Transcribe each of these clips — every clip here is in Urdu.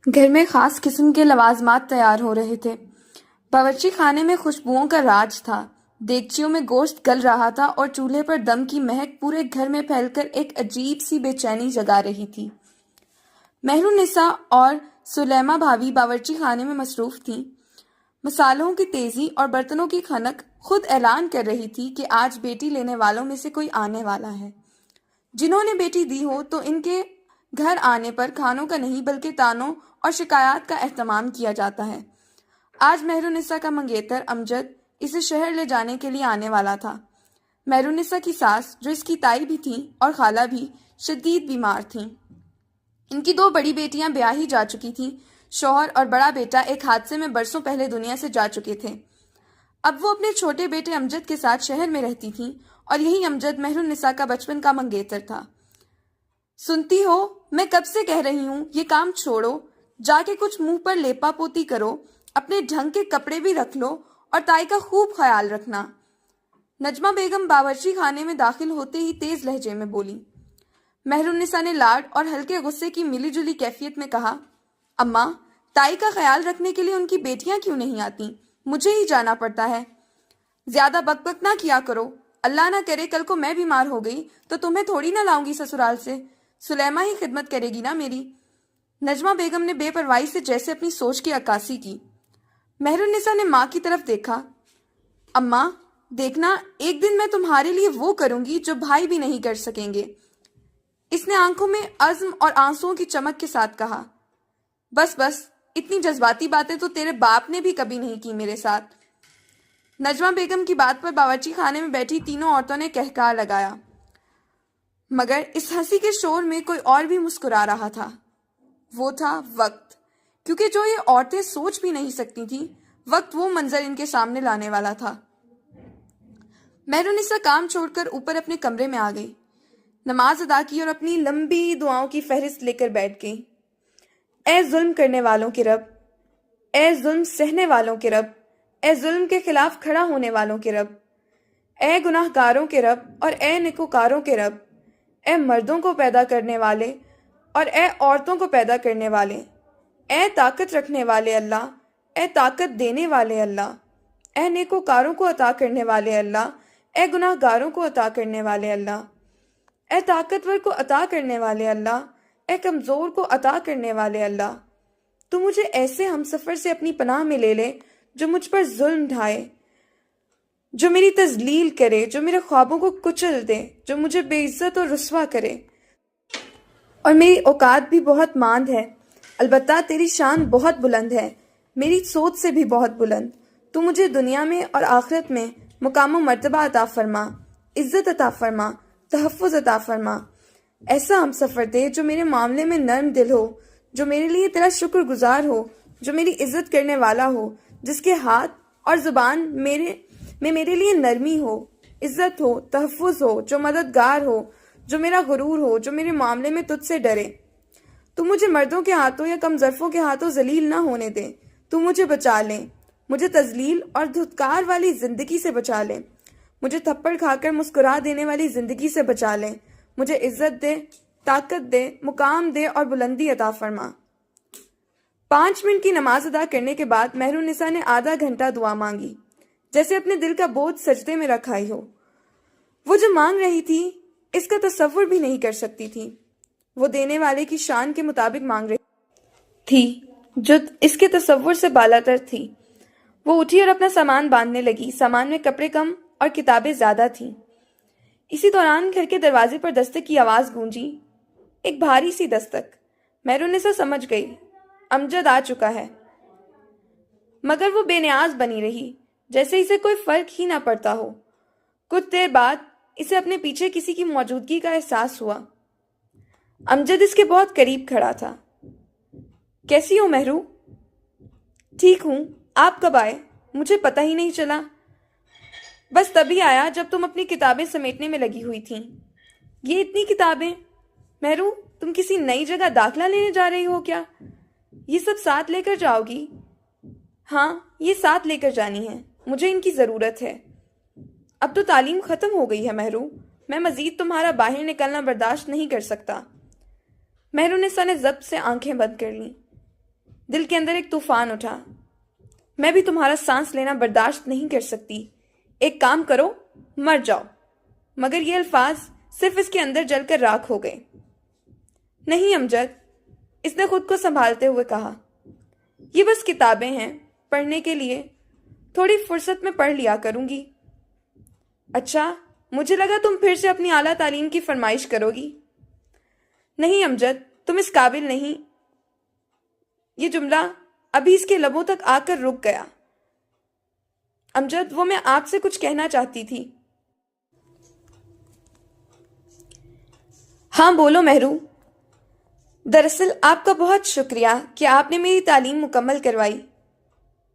گھر میں خاص قسم کے لوازمات تیار ہو رہے تھے۔ باورچی خانے میں خوشبوؤں کا راج تھا۔ دیگچیوں میں گوشت گل رہا تھا اور چولہے پر دم کی مہک پورے گھر میں پھیل کر ایک عجیب سی بے چینی جگا رہی تھی۔ مہرالنساء اور سلیمہ بھابھی باورچی خانے میں مصروف تھیں۔ مسالوں کی تیزی اور برتنوں کی کھنک خود اعلان کر رہی تھی کہ آج بیٹی لینے والوں میں سے کوئی آنے والا ہے۔ جنہوں نے بیٹی دی ہو تو ان کے گھر آنے پر کھانوں کا نہیں بلکہ تانوں اور شکایات کا اہتمام کیا جاتا ہے۔ آج مہرالنساء کا منگیتر امجد اسے شہر لے جانے کے لیے آنے والا تھا۔ مہرالنساء کی ساس، جو اس کی تائی بھی تھیں، اور خالہ بھی شدید بیمار تھیں۔ ان کی 2 بڑی بیٹیاں بیاہی جا چکی تھیں۔ شوہر اور بڑا بیٹا ایک حادثے میں برسوں پہلے دنیا سے جا چکے تھے۔ اب وہ اپنے چھوٹے بیٹے امجد کے ساتھ شہر میں رہتی تھیں اور یہی امجد مہرالنساء کا بچپن کا منگیتر تھا۔ سنتی ہو، میں کب سے کہہ رہی ہوں یہ کام چھوڑو، جا کے کچھ منہ پر لیپا پوتی کرو، اپنے ڈھنگ کے کپڑے بھی رکھ لو اور تائی کا خوب خیال رکھنا۔ نجمہ بیگم باورچی خانے میں داخل ہوتے ہی تیز لہجے میں بولی۔ مہرالنساء نے لاڈ اور ہلکے غصے کی ملی جلی کیفیت میں کہا، اماں، تائی کا خیال رکھنے کے لیے ان کی بیٹیاں کیوں نہیں آتی؟ مجھے ہی جانا پڑتا ہے۔ زیادہ بک بک نہ کیا کرو، اللہ نہ کرے کل کو میں بیمار ہو گئی تو تمہیں تھوڑی نہ لاؤں گی سسرال سے، سلیمہ ہی خدمت کرے گی نا میری۔ نجمہ بیگم نے بے پرواہی سے جیسے اپنی سوچ کی عکاسی کی۔ مہرالنساء نے ماں کی طرف دیکھا۔ اماں، دیکھنا، ایک دن میں تمہارے لیے وہ کروں گی جو بھائی بھی نہیں کر سکیں گے۔ اس نے آنکھوں میں عزم اور آنسوؤں کی چمک کے ساتھ کہا۔ بس بس، اتنی جذباتی باتیں تو تیرے باپ نے بھی کبھی نہیں کی میرے ساتھ۔ نجمہ بیگم کی بات پر باورچی خانے میں بیٹھی تینوں عورتوں نے کہکہا لگایا، مگر اس ہنسی کے شور میں کوئی اور بھی مسکرا رہا تھا۔ وہ تھا وقت، کیونکہ جو یہ عورتیں سوچ بھی نہیں سکتی تھیں، وقت وہ منظر ان کے سامنے لانے والا تھا۔ مہرالنساء کام چھوڑ کر اوپر اپنے کمرے میں آ گئی، نماز ادا کی اور اپنی لمبی دعاؤں کی فہرست لے کر بیٹھ گئی۔ اے ظلم کرنے والوں کے رب، اے ظلم سہنے والوں کے رب، اے ظلم کے خلاف کھڑا ہونے والوں کے رب، اے گناہ گاروں کے رب اور اے نیکوکاروں کے رب، اے مردوں کو پیدا کرنے والے اور اے عورتوں کو پیدا کرنے والے، اے طاقت رکھنے والے اللہ، اے طاقت دینے والے اللہ، اے نیکوکاروں کو عطا کرنے والے اللہ، اے گناہ گاروں کو عطا کرنے والے اللہ، اے طاقتور کو عطا کرنے والے اللہ، اے کمزور کو عطا کرنے والے اللہ۔ تو مجھے ایسے ہم سفر سے اپنی پناہ میں لے لے جو مجھ پر ظلم ڈھائے، جو میری تذلیل کرے، جو میرے خوابوں کو کچل دے، جو مجھے بے عزت اور رسوا کرے۔ اور میری اوقات بھی بہت ماند ہے، البتہ تیری شان بہت بلند ہے، میری سوچ سے بھی بہت بلند۔ تو مجھے دنیا میں اور آخرت میں مقام و مرتبہ عطا فرما، عزت عطا فرما، تحفظ عطا فرما۔ ایسا ہم سفر دے جو میرے معاملے میں نرم دل ہو، جو میرے لیے تیرا شکر گزار ہو، جو میری عزت کرنے والا ہو، جس کے ہاتھ اور زبان میرے لیے نرمی ہو، عزت ہو، تحفظ ہو، جو مددگار ہو، جو میرا غرور ہو، جو میرے معاملے میں تجھ سے ڈرے۔ تو مجھے مردوں کے ہاتھوں یا کم ظرفوں کے ہاتھوں ذلیل نہ ہونے دے۔ تو مجھے بچا لے، مجھے تذلیل اور دھتکار والی زندگی سے بچا لے، مجھے تھپڑ کھا کر مسکرا دینے والی زندگی سے بچا لے، مجھے عزت دے، طاقت دے، مقام دے اور بلندی عطا فرما۔ 5 منٹ کی نماز ادا کرنے کے بعد مہرالنساء نے آدھا گھنٹہ دعا مانگی، جیسے اپنے دل کا بوجھ سجدے میں رکھائی ہو۔ وہ جو مانگ رہی تھی اس کا تصور بھی نہیں کر سکتی تھی۔ وہ دینے والے کی شان کے مطابق مانگ رہی تھی جو اس کے تصور سے بالاتر تھی۔ وہ اٹھی اور اپنا سامان باندھنے لگی۔ سامان میں کپڑے کم اور کتابیں زیادہ تھیں۔ اسی دوران گھر کے دروازے پر دستک کی آواز گونجی، ایک بھاری سی دستک۔ مہرالنساء سمجھ گئی امجد آ چکا ہے، مگر وہ بے نیاز بنی رہی، جیسے اسے کوئی فرق ہی نہ پڑتا ہو۔ کچھ دیر بعد اسے اپنے پیچھے کسی کی موجودگی کا احساس ہوا۔ امجد اس کے بہت قریب کھڑا تھا۔ کیسی ہو مہرو؟ ٹھیک ہوں، آپ کب آئے؟ مجھے پتہ ہی نہیں چلا۔ بس تبھی آیا جب تم اپنی کتابیں سمیٹنے میں لگی ہوئی تھیں۔ یہ اتنی کتابیں؟ مہرو، تم کسی نئی جگہ داخلہ لینے جا رہی ہو کیا؟ یہ سب ساتھ لے کر جاؤ گی؟ ہاں، یہ ساتھ لے کر جانی ہے، مجھے ان کی ضرورت ہے۔ اب تو تعلیم ختم ہو گئی ہے مہرو، میں مزید تمہارا باہر نکلنا برداشت نہیں کر سکتا۔ مہرالنساء نے ضبط سے آنکھیں بند کر لیں۔ دل کے اندر ایک طوفان اٹھا۔ میں بھی تمہارا سانس لینا برداشت نہیں کر سکتی۔ ایک کام کرو، مر جاؤ۔ مگر یہ الفاظ صرف اس کے اندر جل کر راکھ ہو گئے۔ نہیں امجد، اس نے خود کو سنبھالتے ہوئے کہا، یہ بس کتابیں ہیں، پڑھنے کے لیے، تھوڑی فرصت میں پڑھ لیا کروں گی۔ اچھا، مجھے لگا تم پھر سے اپنی اعلیٰ تعلیم کی فرمائش کرو گی۔ نہیں امجد، تم اس قابل نہیں۔ یہ جملہ ابھی اس کے لبوں تک آ کر رک گیا۔ امجد، وہ میں آپ سے کچھ کہنا چاہتی تھی۔ ہاں بولو مہرو۔ دراصل آپ کا بہت شکریہ کہ آپ نے میری تعلیم مکمل کروائی۔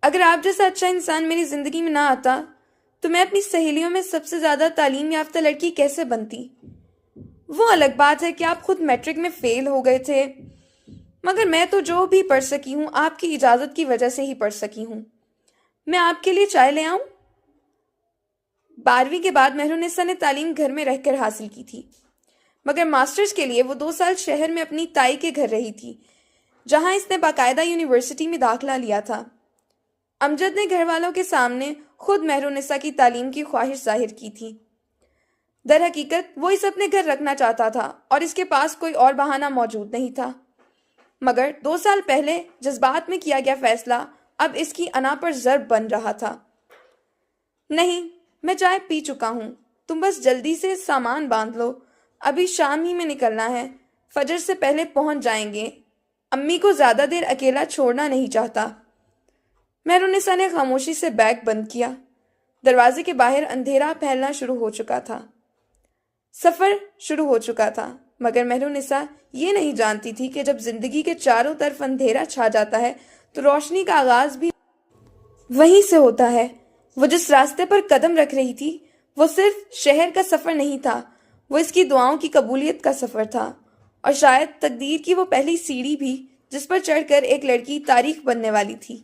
اگر آپ جیسا اچھا انسان میری زندگی میں نہ آتا تو میں اپنی سہیلیوں میں سب سے زیادہ تعلیم یافتہ لڑکی کیسے بنتی؟ وہ الگ بات ہے کہ آپ خود میٹرک میں فیل ہو گئے تھے، مگر میں تو جو بھی پڑھ سکی ہوں آپ کی اجازت کی وجہ سے ہی پڑھ سکی ہوں۔ میں آپ کے لیے چائے لے آؤں؟ 12ویں کے بعد مہرالنساء نے تعلیم گھر میں رہ کر حاصل کی تھی، مگر ماسٹرز کے لیے وہ 2 سال شہر میں اپنی تائی کے گھر رہی تھی، جہاں اس نے باقاعدہ یونیورسٹی میں داخلہ لیا تھا۔ امجد نے گھر والوں کے سامنے خود مہرالنساء کی تعلیم کی خواہش ظاہر کی تھی۔ در حقیقت وہ اسے اپنے گھر رکھنا چاہتا تھا اور اس کے پاس کوئی اور بہانہ موجود نہیں تھا، مگر 2 سال پہلے جذبات میں کیا گیا فیصلہ اب اس کی انا پر ضرب بن رہا تھا۔ نہیں، میں چائے پی چکا ہوں، تم بس جلدی سے سامان باندھ لو، ابھی شام ہی میں نکلنا ہے، فجر سے پہلے پہنچ جائیں گے، امی کو زیادہ دیر اکیلا چھوڑنا نہیں چاہتا۔ مہرالنساء نے خاموشی سے بیگ بند کیا۔ دروازے کے باہر اندھیرا پھیلنا شروع ہو چکا تھا۔ سفر شروع ہو چکا تھا، مگر مہرالنساء یہ نہیں جانتی تھی کہ جب زندگی کے چاروں طرف اندھیرا چھا جاتا ہے تو روشنی کا آغاز بھی وہیں سے ہوتا ہے۔ وہ جس راستے پر قدم رکھ رہی تھی وہ صرف شہر کا سفر نہیں تھا، وہ اس کی دعاؤں کی قبولیت کا سفر تھا، اور شاید تقدیر کی وہ پہلی سیڑھی بھی جس پر چڑھ کر ایک لڑکی تاریخ بننے والی تھی۔